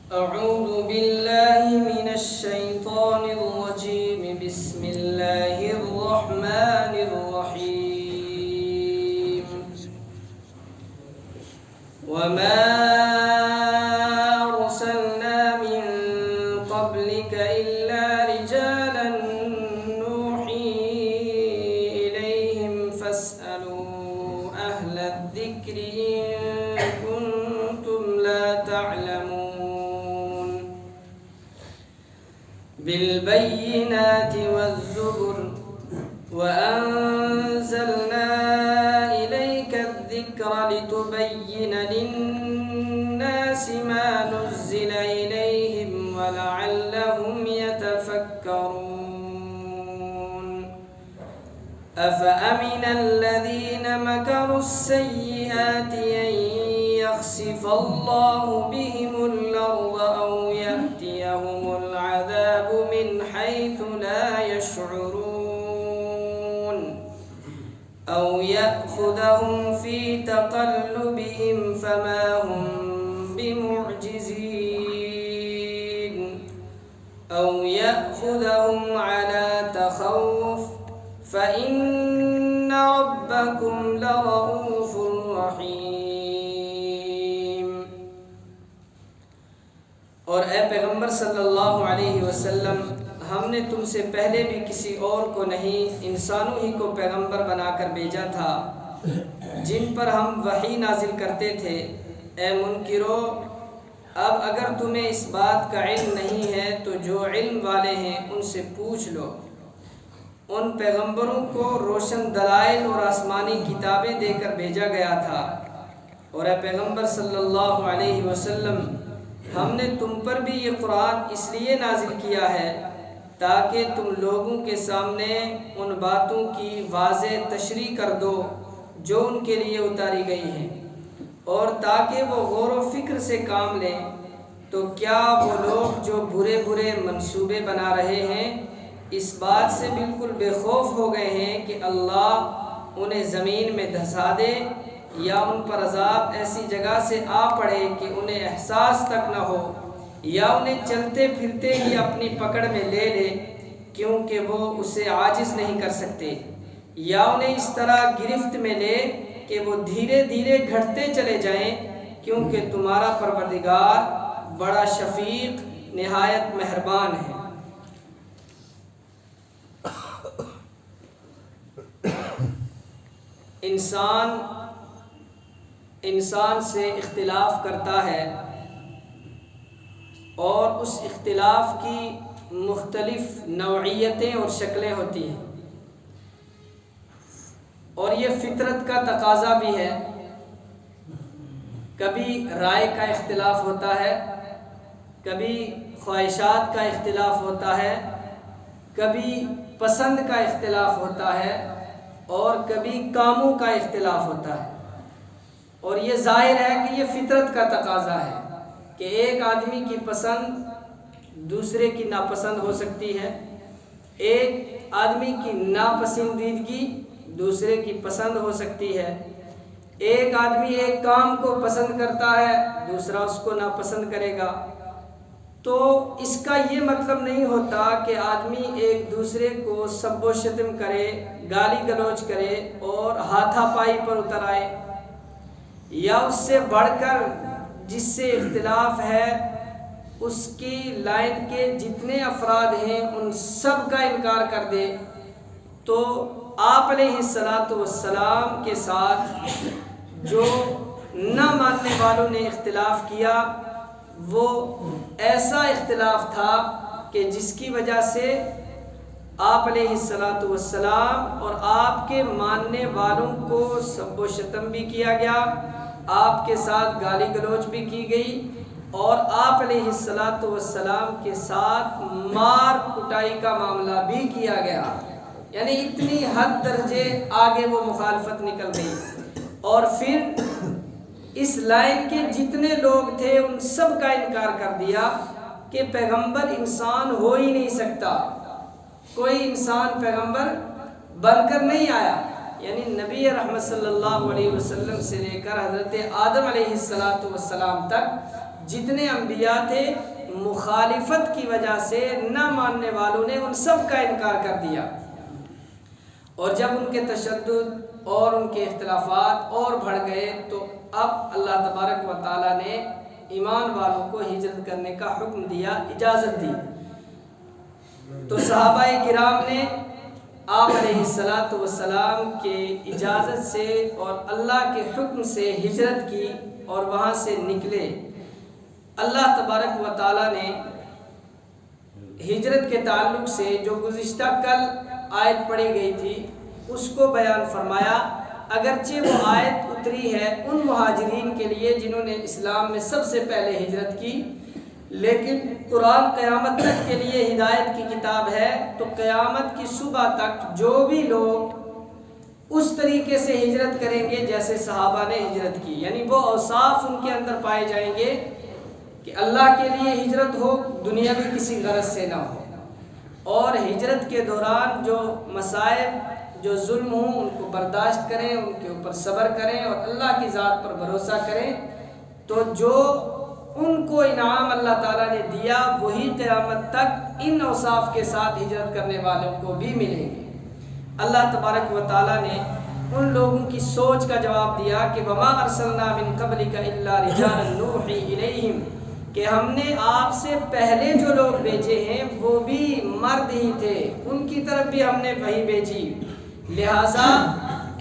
أعوذ بالله من الشيطان الرجيم بسم الله الرحمن الرحيم وما أرسلنا من قبلك إلا رجالا نوحي إليهم فاسألوا أهل الذكر إن كنتم لا تعلمون بالبينات والزبر وأنزلنا إليك الذكر لتبين للناس ما نزل إليهم ولعلهم يتفكرون أفأمن الذين مكروا السيئات أن يخسف الله بهم الأرض أو يأتيهم العذاب من حيث لا يشعرون أو يأخذهم في تقلبهم فما هم بمعجزين أو يأخذهم على تخوف فإن ربكم لرؤوف رحيم۔ اور اے پیغمبر صلی اللہ علیہ وسلم، ہم نے تم سے پہلے بھی کسی اور کو نہیں انسانوں ہی کو پیغمبر بنا کر بھیجا تھا جن پر ہم وحی نازل کرتے تھے۔ اے منکرو، اب اگر تمہیں اس بات کا علم نہیں ہے تو جو علم والے ہیں ان سے پوچھ لو۔ ان پیغمبروں کو روشن دلائل اور آسمانی کتابیں دے کر بھیجا گیا تھا۔ اور اے پیغمبر صلی اللہ علیہ وسلم، ہم نے تم پر بھی یہ قرآن اس لیے نازل کیا ہے تاکہ تم لوگوں کے سامنے ان باتوں کی واضح تشریح کر دو جو ان کے لیے اتاری گئی ہیں، اور تاکہ وہ غور و فکر سے کام لیں۔ تو کیا وہ لوگ جو برے برے منصوبے بنا رہے ہیں اس بات سے بالکل بے خوف ہو گئے ہیں کہ اللہ انہیں زمین میں دھسا دے یا ان پر عذاب ایسی جگہ سے آ پڑے کہ انہیں احساس تک نہ ہو، یا انہیں چلتے پھرتے ہی اپنی پکڑ میں لے لے کیونکہ وہ اسے عاجز نہیں کر سکتے، یا انہیں اس طرح گرفت میں لے کہ وہ دھیرے دھیرے گھٹتے چلے جائیں، کیونکہ تمہارا پروردگار بڑا شفیق نہایت مہربان ہے۔ انسان سے اختلاف کرتا ہے اور اس اختلاف کی مختلف نوعیتیں اور شکلیں ہوتی ہیں، اور یہ فطرت کا تقاضا بھی ہے۔ کبھی رائے کا اختلاف ہوتا ہے، کبھی خواہشات کا اختلاف ہوتا ہے، کبھی پسند کا اختلاف ہوتا ہے، اور کبھی کاموں کا اختلاف ہوتا ہے۔ اور یہ ظاہر ہے کہ یہ فطرت کا تقاضا ہے کہ ایک آدمی کی پسند دوسرے کی ناپسند ہو سکتی ہے، ایک آدمی کی ناپسندیدگی دوسرے کی پسند ہو سکتی ہے، ایک آدمی ایک کام کو پسند کرتا ہے دوسرا اس کو ناپسند کرے گا۔ تو اس کا یہ مطلب نہیں ہوتا کہ آدمی ایک دوسرے کو سب و شتم کرے، گالی گلوچ کرے اور ہاتھا پائی پر اتر آئے، یا اس سے بڑھ کر جس سے اختلاف ہے اس کی لائن کے جتنے افراد ہیں ان سب کا انکار کر دے۔ تو آپ علیہ السلام کے ساتھ جو نہ ماننے والوں نے اختلاف کیا وہ ایسا اختلاف تھا کہ جس کی وجہ سے آپ علیہ السلام اور آپ کے ماننے والوں کو سب و شتم بھی کیا گیا، آپ کے ساتھ گالی گلوچ بھی کی گئی، اور آپ علیہ السلام کے ساتھ مار کٹائی کا معاملہ بھی کیا گیا۔ یعنی اتنی حد درجے آگے وہ مخالفت نکل گئی، اور پھر اس لائن کے جتنے لوگ تھے ان سب کا انکار کر دیا کہ پیغمبر انسان ہو ہی نہیں سکتا، کوئی انسان پیغمبر بن کر نہیں آیا۔ یعنی نبی رحمت صلی اللہ علیہ وسلم سے لے کر حضرت آدم علیہ السلام تک جتنے انبیاء تھے مخالفت کی وجہ سے نہ ماننے والوں نے ان سب کا انکار کر دیا، اور جب ان کے تشدد اور ان کے اختلافات اور بڑھ گئے تو اب اللہ تبارک و تعالیٰ نے ایمان والوں کو ہجرت کرنے کا حکم دیا، اجازت دی۔ تو صحابہ کرام نے آپ علیہ السلام کے اجازت سے اور اللہ کے حکم سے ہجرت کی اور وہاں سے نکلے۔ اللہ تبارک و تعالیٰ نے ہجرت کے تعلق سے جو گزشتہ کل آیت پڑھی گئی تھی اس کو بیان فرمایا۔ اگرچہ وہ آیت اتری ہے ان مہاجرین کے لیے جنہوں نے اسلام میں سب سے پہلے ہجرت کی، لیکن قرآن قیامت تک کے لیے ہدایت کی کتاب ہے، تو قیامت کی صبح تک جو بھی لوگ اس طریقے سے ہجرت کریں گے جیسے صحابہ نے ہجرت کی، یعنی وہ اوصاف ان کے اندر پائے جائیں گے کہ اللہ کے لیے ہجرت ہو، دنیاوی کسی غرض سے نہ ہو، اور ہجرت کے دوران جو مصائب جو ظلم ہوں ان کو برداشت کریں، ان کے اوپر صبر کریں اور اللہ کی ذات پر بھروسہ کریں، تو جو ان کو انعام اللہ تعالیٰ نے دیا وہی قیامت تک ان اوصاف کے ساتھ ہجرت کرنے والوں کو بھی ملیں گے۔ اللہ تبارک و تعالیٰ نے ان لوگوں کی سوچ کا جواب دیا کہ وَمَا أَرْسَلْنَا مِن قَبْلِكَ إِلَّا رِجَالًا نُوحِي إِلَيْهِمْ، کہ ہم نے آپ سے پہلے جو لوگ بھیجے ہیں وہ بھی مرد ہی تھے، ان کی طرف بھی ہم نے وحی بھیجی۔ لہٰذا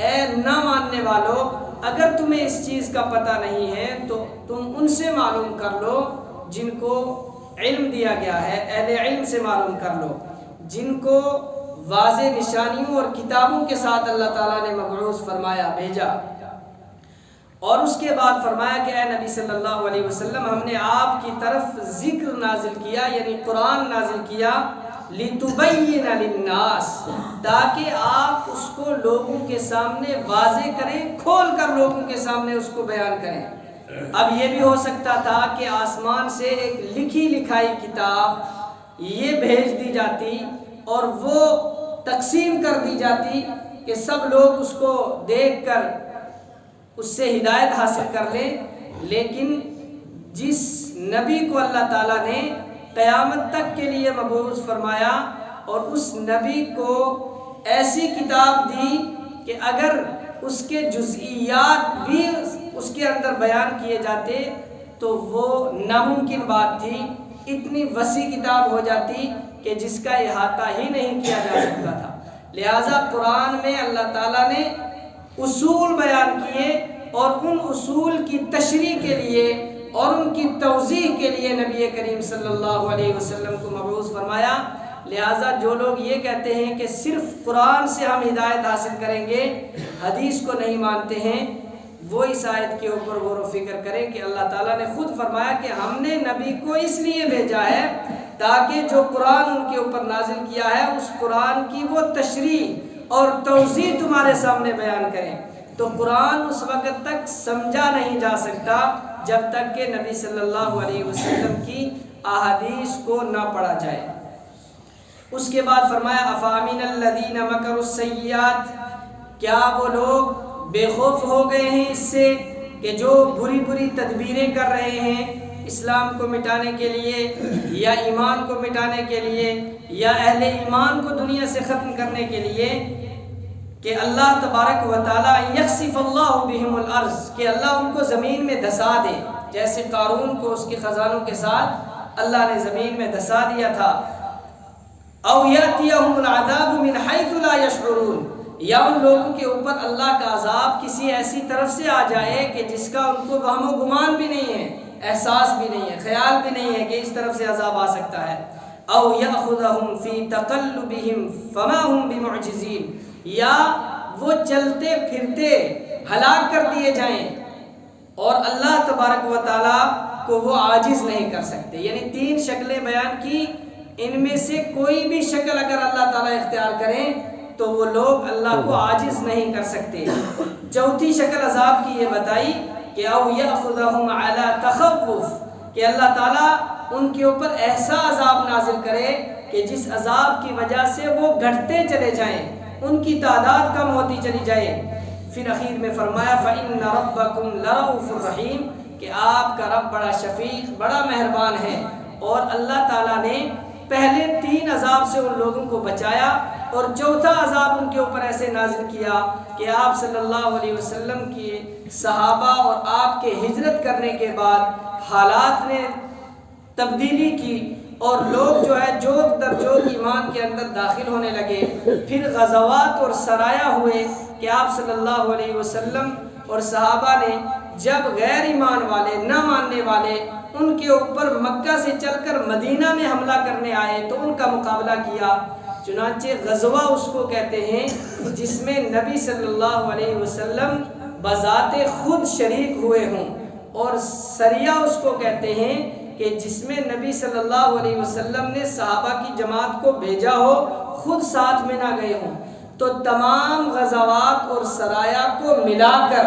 اے نہ ماننے والوں، اگر تمہیں اس چیز کا پتہ نہیں ہے تو تم ان سے معلوم کر لو جن کو علم دیا گیا ہے، اہل علم سے معلوم کر لو جن کو واضح نشانیوں اور کتابوں کے ساتھ اللہ تعالیٰ نے مبعوث فرمایا، بھیجا۔ اور اس کے بعد فرمایا کہ اے نبی صلی اللہ علیہ وسلم، ہم نے آپ کی طرف ذکر نازل کیا، یعنی قرآن نازل کیا، لِتُبَيِّنَ لِلنَّاسِ، تاکہ آپ اس کو لوگوں کے سامنے واضح کریں، کھول کر لوگوں کے سامنے اس کو بیان کریں۔ اب یہ بھی ہو سکتا تھا کہ آسمان سے ایک لکھی لکھائی کتاب یہ بھیج دی جاتی اور وہ تقسیم کر دی جاتی کہ سب لوگ اس کو دیکھ کر اس سے ہدایت حاصل کر لیں، لیکن جس نبی کو اللہ تعالیٰ نے قیامت تک کے لیے مبعوث فرمایا اور اس نبی کو ایسی کتاب دی کہ اگر اس کے جزئیات بھی اس کے اندر بیان کیے جاتے تو وہ ناممکن بات تھی، اتنی وسیع کتاب ہو جاتی کہ جس کا احاطہ ہی نہیں کیا جا سکتا تھا۔ لہٰذا قرآن میں اللہ تعالیٰ نے اصول بیان کیے اور ان اصول کی تشریح کے لیے اور ان کی توضیح کے لیے نبی کریم صلی اللہ علیہ وسلم کو مبعوث فرمایا۔ لہٰذا جو لوگ یہ کہتے ہیں کہ صرف قرآن سے ہم ہدایت حاصل کریں گے، حدیث کو نہیں مانتے ہیں، وہ اس آیت کے اوپر غور و فکر کریں کہ اللہ تعالیٰ نے خود فرمایا کہ ہم نے نبی کو اس لیے بھیجا ہے تاکہ جو قرآن ان کے اوپر نازل کیا ہے اس قرآن کی وہ تشریح اور توضیح تمہارے سامنے بیان کریں۔ تو قرآن اس وقت تک سمجھا نہیں جا سکتا جب تک کہ نبی صلی اللہ علیہ وسلم کی احادیث کو نہ پڑھا جائے۔ اس کے بعد فرمایا افامن الذین مکروا السیئات، کیا وہ لوگ بے خوف ہو گئے ہیں اس سے کہ جو بری بری تدبیریں کر رہے ہیں اسلام کو مٹانے کے لیے یا ایمان کو مٹانے کے لیے یا اہل ایمان کو دنیا سے ختم کرنے کے لیے، کہ اللہ تبارک و تعالیٰ یخسف اللہ بہم الارض، کہ اللہ ان کو زمین میں دھسا دے، جیسے قارون کو اس کے خزانوں کے ساتھ اللہ نے زمین میں دھسا دیا تھا، او یاتیہم العذاب من حیث لا یشعرون، یا ان لوگوں کے اوپر اللہ کا عذاب کسی ایسی طرف سے آ جائے کہ جس کا ان کو وہم و گمان بھی نہیں ہے، احساس بھی نہیں ہے، خیال بھی نہیں ہے کہ اس طرف سے عذاب آ سکتا ہے، او یاخذہم فی تقلبہم فما ہم بمعجزین، یا وہ چلتے پھرتے ہلاک کر دیے جائیں اور اللہ تبارک و تعالیٰ کو وہ عاجز نہیں کر سکتے۔ یعنی تین شکلیں بیان کی، ان میں سے کوئی بھی شکل اگر اللہ تعالیٰ اختیار کریں تو وہ لوگ اللہ کو عاجز نہیں کر سکتے۔ چوتھی شکل عذاب کی یہ بتائی کہ او یاخذہم علی تخوف، کہ اللہ تعالیٰ ان کے اوپر ایسا عذاب نازل کرے کہ جس عذاب کی وجہ سے وہ گھٹتے چلے جائیں، ان کی تعداد کم ہوتی چلی جائے۔ پھر اخیر میں فرمایا فَإِنَّ رَبَّكُمْ لَرَؤُوفٌ رَحِيمٌ، کہ آپ کا رب بڑا شفیق بڑا مہربان ہے، اور اللہ تعالیٰ نے پہلے 3 عذاب سے ان لوگوں کو بچایا، اور چوتھا عذاب ان کے اوپر ایسے نازل کیا کہ آپ صلی اللہ علیہ وسلم کی صحابہ اور آپ کے ہجرت کرنے کے بعد حالات نے تبدیلی کی، اور لوگ جو ہے جوک در جوک ایمان کے اندر داخل ہونے لگے۔ پھر غزوات اور سرایہ ہوئے کہ آپ صلی اللہ علیہ وسلم اور صحابہ نے جب غیر ایمان والے نہ ماننے والے ان کے اوپر مکہ سے چل کر مدینہ میں حملہ کرنے آئے تو ان کا مقابلہ کیا۔ چنانچہ غزوہ اس کو کہتے ہیں جس میں نبی صلی اللہ علیہ وسلم بذات خود شریک ہوئے ہوں، اور سریہ اس کو کہتے ہیں کہ جس میں نبی صلی اللہ علیہ وسلم نے صحابہ کی جماعت کو بھیجا ہو، خود ساتھ میں نہ گئے ہوں۔ تو تمام غزوات اور سرایہ کو ملا کر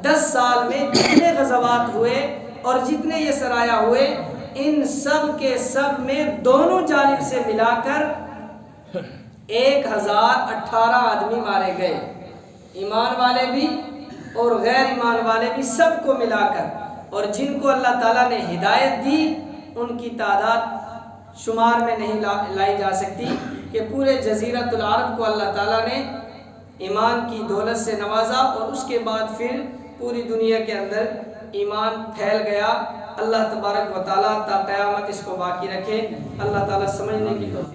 10 سال میں جتنے غزوات ہوئے اور جتنے یہ سرایہ ہوئے، ان سب کے سب میں دونوں جانب سے ملا کر 1018 آدمی مارے گئے، ایمان والے بھی اور غیر ایمان والے بھی، سب کو ملا کر۔ اور جن کو اللہ تعالیٰ نے ہدایت دی ان کی تعداد شمار میں نہیں لائی جا سکتی، کہ پورے جزیرۃ العرب کو اللہ تعالیٰ نے ایمان کی دولت سے نوازا، اور اس کے بعد پھر پوری دنیا کے اندر ایمان پھیل گیا۔ اللہ تبارک و تعالیٰ تا قیامت اس کو باقی رکھے۔ اللہ تعالیٰ سمجھنے کی توفیق